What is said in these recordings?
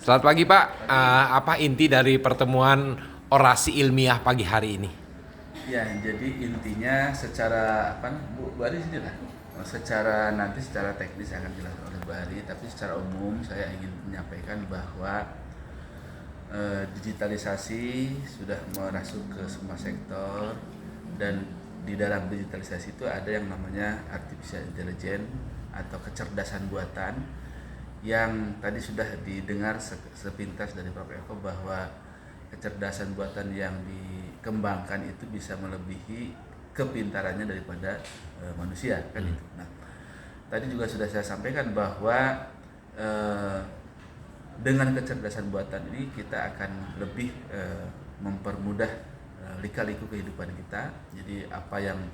Selamat pagi Pak, apa inti dari pertemuan orasi ilmiah pagi hari ini? Ya, jadi intinya secara apa, Bu Ari sini lah. Secara teknis akan dijelaskan oleh Bu Ari, tapi secara umum saya ingin menyampaikan bahwa digitalisasi sudah merasuk ke semua sektor, dan di dalam digitalisasi itu ada yang namanya artificial intelligence atau kecerdasan buatan, yang tadi sudah didengar sepintas dari Prof. Eko bahwa kecerdasan buatan yang dikembangkan itu bisa melebihi kepintarannya daripada manusia kan itu. Nah, tadi juga sudah saya sampaikan bahwa dengan kecerdasan buatan ini kita akan lebih mempermudah lika-liku kehidupan kita. Jadi apa yang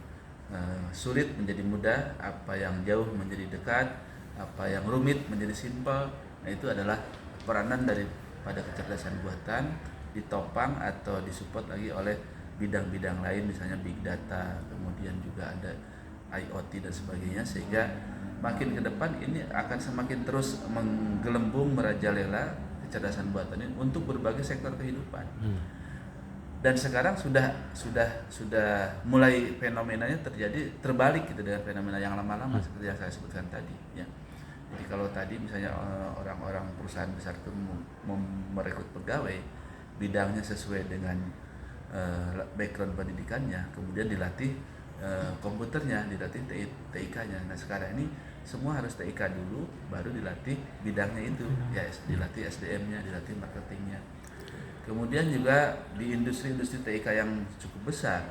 sulit menjadi mudah, apa yang jauh menjadi dekat, apa yang rumit menjadi simpel. Nah, itu adalah peranan daripada kecerdasan buatan, ditopang atau disupport lagi oleh bidang-bidang lain, misalnya big data, kemudian juga ada IoT dan sebagainya, sehingga makin ke depan ini akan semakin terus menggelembung merajalela kecerdasan buatan ini untuk berbagai sektor kehidupan. Dan sekarang sudah mulai fenomenanya terjadi terbalik gitu dengan fenomena yang lama-lama seperti yang saya sebutkan tadi ya. Jadi kalau tadi misalnya orang-orang perusahaan besar itu merekrut pegawai, bidangnya sesuai dengan background pendidikannya, kemudian dilatih komputernya, dilatih TIK-nya. Nah, sekarang ini semua harus TIK dulu, baru dilatih bidangnya itu, ya dilatih SDM-nya, dilatih marketingnya. Kemudian juga di industri-industri TIK yang cukup besar,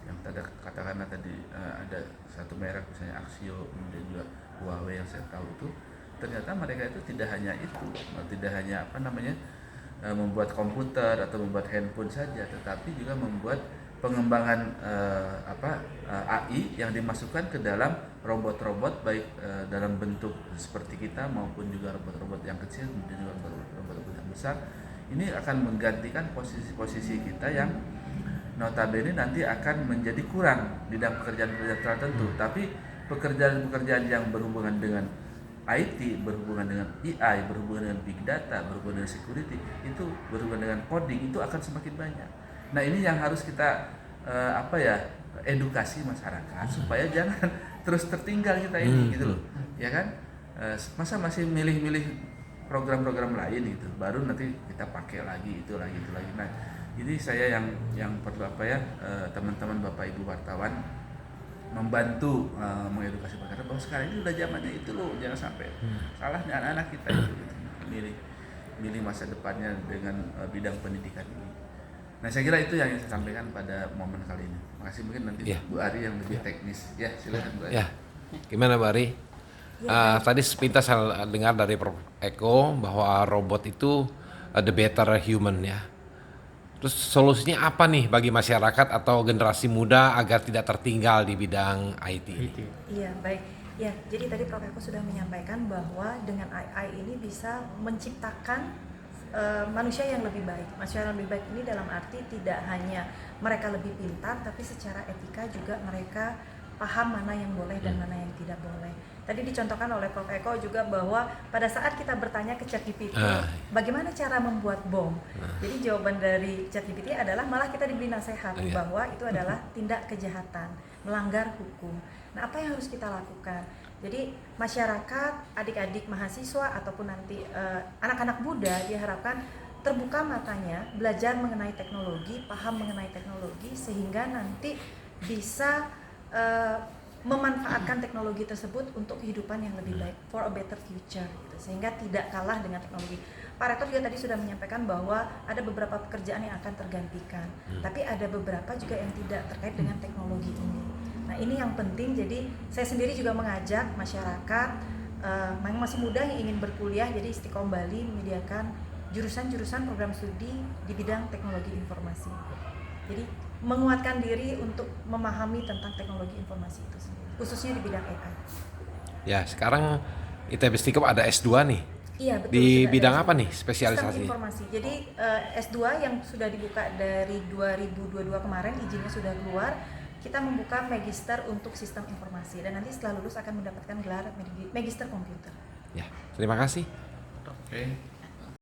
yang katakanlah tadi ada satu merek misalnya Axio, kemudian juga Huawei yang saya tahu itu, ternyata mereka itu tidak hanya membuat komputer atau membuat handphone saja, tetapi juga membuat pengembangan AI yang dimasukkan ke dalam robot-robot, baik dalam bentuk seperti kita maupun juga robot-robot yang kecil, kemudian juga robot-robot yang besar. Ini akan menggantikan posisi-posisi kita yang notabene nanti akan menjadi kurang di dalam pekerjaan-pekerjaan tertentu, tapi pekerjaan-pekerjaan yang berhubungan dengan IT, berhubungan dengan AI, berhubungan dengan big data, berhubungan dengan security, itu berhubungan dengan coding, itu akan semakin banyak. Nah, ini yang harus kita edukasi masyarakat supaya jangan terus tertinggal kita ini gitu loh. Ya kan? Masa masih milih-milih program-program lain gitu, baru nanti kita pakai lagi itu lagi. Nah, jadi saya yang perlu teman-teman Bapak Ibu wartawan membantu mengedukasi masyarakat bahwa sekarang ini udah zamannya itu loh, jangan sampai salahnya anak-anak kita itu gitu. milih masa depannya dengan bidang pendidikan ini. Nah, saya kira itu yang saya sampaikan pada momen kali ini. Makasih, mungkin nanti Bu Ari yang lebih teknis. Ya, silakan Bu Ari. Ya, gimana Bu Ari? Tadi sepintas saya dengar dari Prof. Eko bahwa robot itu the better human ya. Terus solusinya apa nih bagi masyarakat atau generasi muda agar tidak tertinggal di bidang IT? Iya, baik. Ya, jadi tadi Prof. Eko sudah menyampaikan bahwa dengan AI ini bisa menciptakan manusia yang lebih baik. Manusia yang lebih baik ini dalam arti tidak hanya mereka lebih pintar, tapi secara etika juga mereka paham mana yang boleh dan mana yang tidak boleh. Tadi dicontohkan oleh Prof. Eko juga bahwa pada saat kita bertanya ke ChatGPT, bagaimana cara membuat bom? Jadi jawaban dari ChatGPT adalah malah kita diberi nasihat bahwa itu adalah tindak kejahatan, melanggar hukum. Nah, apa yang harus kita lakukan? Jadi masyarakat, adik-adik mahasiswa ataupun nanti anak-anak muda diharapkan terbuka matanya, belajar mengenai teknologi, paham mengenai teknologi, sehingga nanti bisa memanfaatkan teknologi tersebut untuk kehidupan yang lebih baik, for a better future gitu, sehingga tidak kalah dengan teknologi. Pak Rektor juga tadi sudah menyampaikan bahwa ada beberapa pekerjaan yang akan tergantikan, tapi ada beberapa juga yang tidak terkait dengan teknologi ini. Nah, ini yang penting. Jadi saya sendiri juga mengajak masyarakat yang masih muda yang ingin berkuliah, jadi Istiqomah Bali menyediakan jurusan-jurusan program studi di bidang teknologi informasi. Jadi menguatkan diri untuk memahami tentang teknologi informasi itu sendiri, khususnya di bidang AI. Ya, sekarang ITB Istiqomah ada S2 nih. Iya, betul. Di bidang S2. apa nih spesialisasi? Sistem informasi. Jadi S2 yang sudah dibuka dari 2022 kemarin, izinnya sudah keluar. Kita membuka magister untuk sistem informasi dan nanti setelah lulus akan mendapatkan gelar magister komputer. Ya, terima kasih. Oke.